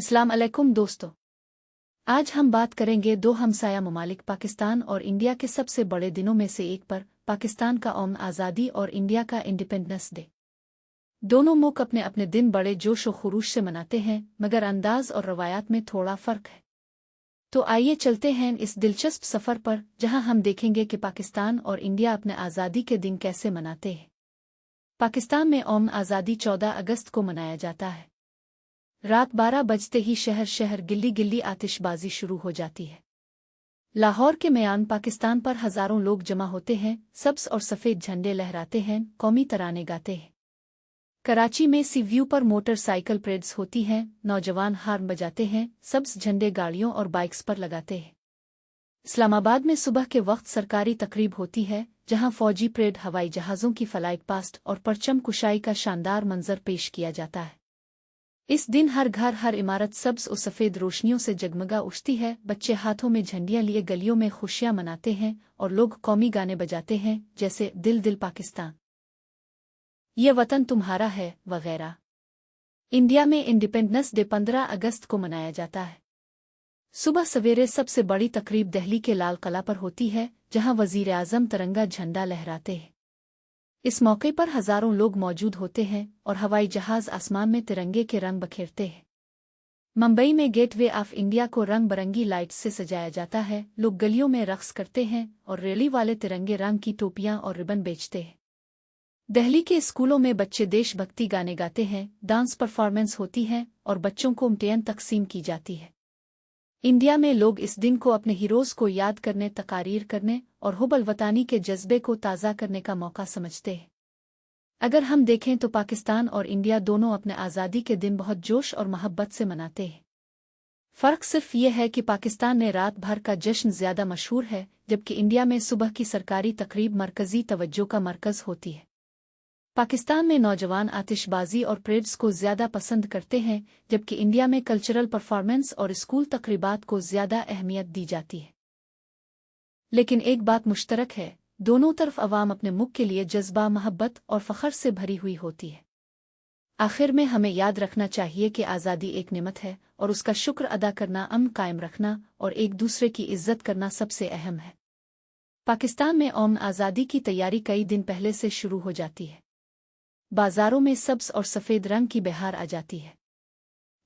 अस्सलाम अलैकुम दोस्तों। आज हम बात करेंगे दो हमसाया ममालिक पाकिस्तान और इंडिया के सबसे बड़े दिनों में से एक पर, पाकिस्तान का यौम आज़ादी और इंडिया का इंडिपेंडेंस डे। दोनों मुल्क अपने अपने दिन बड़े जोश व खरूश से मनाते हैं, मगर अंदाज और रवायात में थोड़ा फ़र्क है। तो आइए चलते हैं इस दिलचस्प सफ़र पर, जहां हम देखेंगे कि पाकिस्तान और इंडिया अपने आज़ादी के दिन कैसे मनाते हैं। पाकिस्तान में यौम आज़ादी 14 अगस्त को मनाया जाता है। रात 12 बजते ही शहर शहर गिल्ली गिल्ली आतिशबाजी शुरू हो जाती है। लाहौर के मैदान पाकिस्तान पर हजारों लोग जमा होते हैं, सब्ज और सफ़ेद झंडे लहराते हैं, कौमी तराने गाते हैं। कराची में सी व्यू पर मोटरसाइकिल परेड्स होती हैं, नौजवान हार्न बजाते हैं, सब्ज झंडे गाड़ियों और बाइक्स पर लगाते हैं। इस्लामाबाद में सुबह के वक्त सरकारी तकरीब होती है, जहां फौजी परेड, हवाई जहाज़ों की फ्लाइट पास्ट और परचम कुशाई का शानदार मंजर पेश किया जाता है। इस दिन हर घर हर इमारत सब्ज और सफ़ेद रोशनियों से जगमगा उठती है। बच्चे हाथों में झंडियां लिए गलियों में खुशियां मनाते हैं और लोग कौमी गाने बजाते हैं, जैसे दिल दिल पाकिस्तान, ये वतन तुम्हारा है वगैरह। इंडिया में इंडिपेंडेंस डे 15 अगस्त को मनाया जाता है। सुबह सवेरे सबसे बड़ी तकरीब दिल्ली के लाल किला पर होती है, जहां वजीर आज़म तिरंगा झंडा लहराते हैं। इस मौके पर हजारों लोग मौजूद होते हैं और हवाई जहाज आसमान में तिरंगे के रंग बखेरते हैं। मुंबई में गेटवे ऑफ इंडिया को रंग बरंगी लाइट्स से सजाया जाता है। लोग गलियों में रक्स करते हैं और रैली वाले तिरंगे रंग की टोपियां और रिबन बेचते हैं। दिल्ली के स्कूलों में बच्चे देशभक्ति गाने गाते हैं, डांस परफॉर्मेंस होती है और बच्चों को इम्तिहान तकसीम की जाती है। इंडिया में लोग इस दिन को अपने हीरोज़ को याद करने, तकारीर करने और हुब वतानी के जज्बे को ताज़ा करने का मौका समझते हैं। अगर हम देखें तो पाकिस्तान और इंडिया दोनों अपने आज़ादी के दिन बहुत जोश और मोहब्बत से मनाते हैं। फ़र्क सिर्फ ये है कि पाकिस्तान में रात भर का जश्न ज़्यादा मशहूर है, जबकि इंडिया में सुबह की सरकारी तकरीब मरकज़ी तवज्जो का मरकज़ होती है। पाकिस्तान में नौजवान आतिशबाजी और परेड्स को ज़्यादा पसंद करते हैं, जबकि इंडिया में कल्चरल परफॉर्मेंस और स्कूल तकरीबात को ज़्यादा अहमियत दी जाती है। लेकिन एक बात मुश्तरक है, दोनों तरफ अवाम अपने मुल्क के लिए जज्बा, मोहब्बत और फ़ख्र से भरी हुई होती है। आखिर में हमें याद रखना चाहिए कि आज़ादी एक नेमत है और उसका शुक्र अदा करना, अमन कायम रखना और एक दूसरे की इज्जत करना सबसे अहम है। पाकिस्तान में यौम आज़ादी की तैयारी कई दिन पहले से शुरू हो जाती है। बाजारों में सब्ज और सफ़ेद रंग की बहार आ जाती है।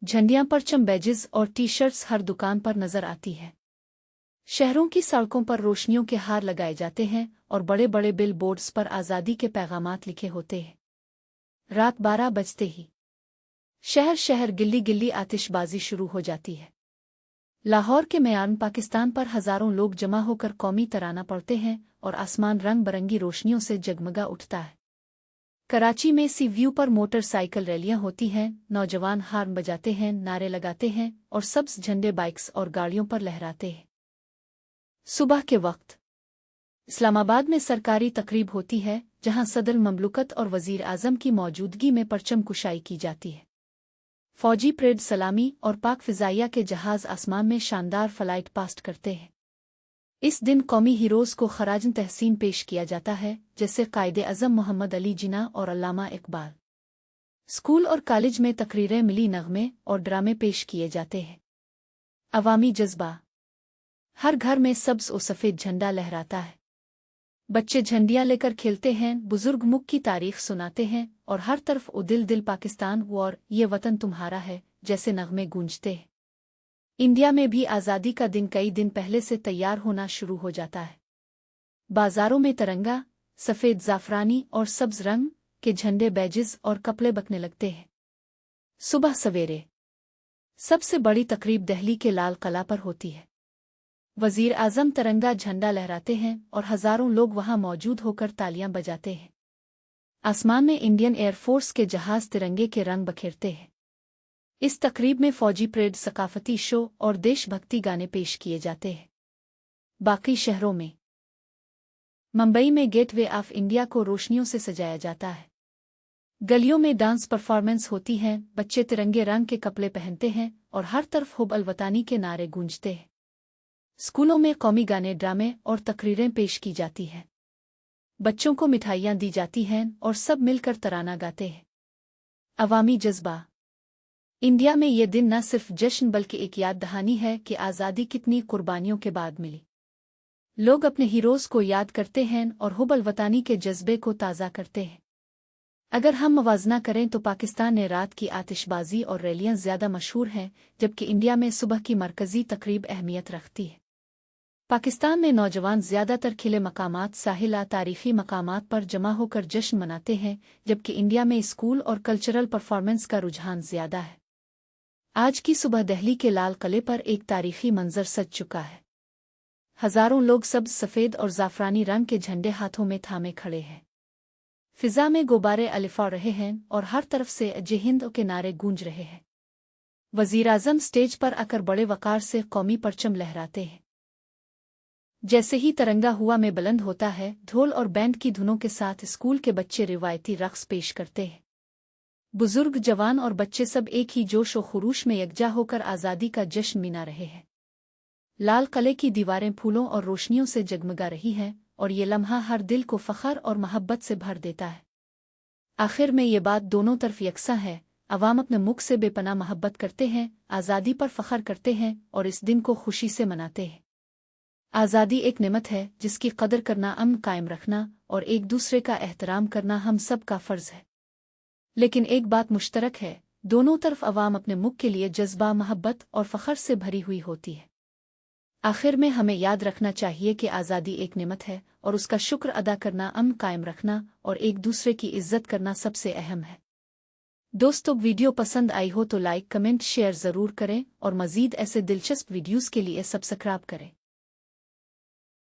झंडियां, परचम, बैजेस और टी शर्ट्स हर दुकान पर नजर आती है। शहरों की सड़कों पर रोशनियों के हार लगाए जाते हैं और बड़े बड़े बिल बोर्ड्स पर आज़ादी के पैगामात लिखे होते हैं। रात 12 बजते ही शहर शहर गिल्ली गिल्ली आतिशबाजी शुरू हो जाती है। लाहौर के मैदान पाकिस्तान पर हजारों लोग जमा होकर कौमी तराना पढ़ते हैं और आसमान रंग बरंगी रोशनियों से जगमगा उठता है। कराची में सी व्यू पर मोटरसाइकिल रैलियां होती हैं, नौजवान हार्न बजाते हैं, नारे लगाते हैं और सब्ज झंडे बाइक्स और गाड़ियों पर लहराते हैं। सुबह के वक्त इस्लामाबाद में सरकारी तकरीब होती है, जहां सदर ममलुकत और वजीर आज़म की मौजूदगी में परचम कुशाई की जाती है। फौजी परेड, सलामी और पाक फ़िज़ाइया के जहाज़ आसमान में शानदार फ्लाइट पास्ट करते हैं। इस दिन कौमी हीरोज़ को खराज तहसीन पेश किया जाता है, जैसे कायदे अज़म मोहम्मद अली जिन्ना और अल्लामा इकबाल। स्कूल और कॉलेज में तकरीरें, मिली नग़मे और ड्रामे पेश किए जाते हैं। अवामी जज्बा, हर घर में सब्ज और सफ़ेद झंडा लहराता है। बच्चे झंडियां लेकर खेलते हैं, बुजुर्ग मुल्क की तारीख सुनाते हैं और हर तरफ ओ दिल दिल पाकिस्तान और ये वतन तुम्हारा है जैसे नग़मे गूंजते हैं। इंडिया में भी आज़ादी का दिन कई दिन पहले से तैयार होना शुरू हो जाता है। बाजारों में तिरंगा, सफ़ेद, ज़ाफ़रानी और सब्ज रंग के झंडे, बैजेस और कपड़े बिकने लगते हैं। सुबह सवेरे सबसे बड़ी तकरीब दिल्ली के लाल किला पर होती है। वजीर आज़म तिरंगा झंडा लहराते हैं और हजारों लोग वहां मौजूद होकर तालियां बजाते हैं। आसमान में इंडियन एयरफोर्स के जहाज तिरंगे के रंग बखेरते हैं। इस तकरीब में फौजी परेड, सकाफती शो और देशभक्ति गाने पेश किए जाते हैं। बाकी शहरों में मुंबई में गेटवे ऑफ इंडिया को रोशनियों से सजाया जाता है। गलियों में डांस परफॉर्मेंस होती हैं, बच्चे तिरंगे रंग के कपड़े पहनते हैं और हर तरफ हुब अलवतानी के नारे गूंजते हैं। स्कूलों में कौमी गाने, ड्रामे और तकरीरें पेश की जाती हैं। बच्चों को मिठाइयाँ दी जाती हैं और सब मिलकर तराना गाते हैं। अवामी जज्बा, इंडिया में ये दिन न सिर्फ जश्न बल्कि एक याद दहानी है कि आज़ादी कितनी कुर्बानियों के बाद मिली। लोग अपने हीरोज़ को याद करते हैं और हुब वतानी के जज्बे को ताज़ा करते हैं। अगर हम मवाजना करें तो पाकिस्तान में रात की आतिशबाजी और रैलियां ज़्यादा मशहूर हैं, जबकि इंडिया में सुबह की मरकज़ी तकरीब अहमियत रखती है। पाकिस्तान में नौजवान ज़्यादातर खिले मकामात, साहिला, तारीख़ी मकामात पर जमा होकर जश्न मनाते हैं, जबकि इंडिया में स्कूल और कल्चरल परफॉर्मेंस का रुझान ज़्यादा है। आज की सुबह दिल्ली के लाल किले पर एक तारीख़ी मंजर सज चुका है। हज़ारों लोग सब्ज़, सफ़ेद और ज़ाफ़रानी रंग के झंडे हाथों में थामे खड़े हैं। फिज़ा में गुब्बारे अलिफ़ा रहे हैं और हर तरफ से जय हिंद के नारे गूंज रहे हैं। वज़ीर-ए-आज़म स्टेज पर आकर बड़े वक़ार से कौमी परचम लहराते हैं। जैसे ही तिरंगा हुआ में बुलंद होता है, ढोल और बैंड की धुनों के साथ स्कूल के बच्चे रिवायती रक़्स पेश करते हैं। बुजुर्ग, जवान और बच्चे सब एक ही जोश और खुरूश में यकजा होकर आज़ादी का जश्न मना रहे हैं। लाल किले की दीवारें फूलों और रोशनियों से जगमगा रही हैं और ये लम्हा हर दिल को फ़ख्र और मोहब्बत से भर देता है। आखिर में ये बात दोनों तरफ यकसा है। अवाम अपने मुख से बेपनाह मोहब्बत करते हैं, आज़ादी पर फ़ख्र करते हैं और इस दिन को खुशी से मनाते हैं। आज़ादी एक नेमत है जिसकी कदर करना, अमन कायम रखना और एक दूसरे का एहतराम करना हम सब का फ़र्ज़ है। लेकिन एक बात मुश्तरक है, दोनों तरफ अवाम अपने मुल्क के लिए जज्बा, मोहब्बत और फ़ख्र से भरी हुई होती है। आखिर में हमें याद रखना चाहिए कि आज़ादी एक नेमत है और उसका शुक्र अदा करना, अमन कायम रखना और एक दूसरे की इज़्ज़त करना सबसे अहम है। दोस्तों, वीडियो पसंद आई हो तो लाइक, कमेंट, शेयर ज़रूर करें और मज़ीद ऐसे दिलचस्प वीडियोज़ के लिए सब्सक्राइब करें।